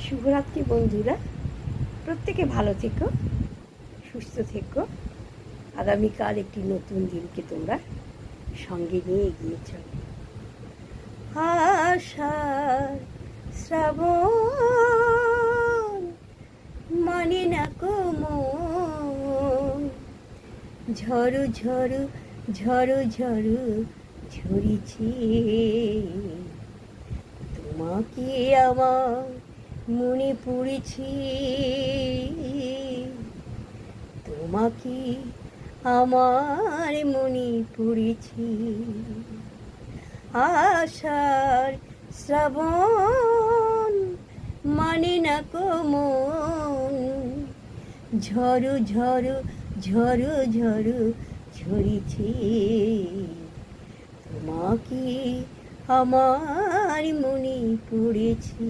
শুভরাত্রি বন্ধুরা, প্রত্যেকে ভালো থেকো, সুস্থ থেকো। আগামীকাল একটি নতুন দিনকে তোমরা সঙ্গে নিয়ে এগিয়ে চলো। আষাঢ় শ্রাবণ মানে না কো মন, ঝড়ু ঝড়ু ঝড়ু ঝড়ু ঝরিছে। তোমাকে আমার মনে পড়েছে, তোমাকে আমার মনে পড়েছে। আষাঢ় শ্রাবণ মানে না কো মন, ঝড়ু ঝড়ু ঝড়ু ঝড়ু ঝরিছে। তোমাকে আমার মনে পড়েছে।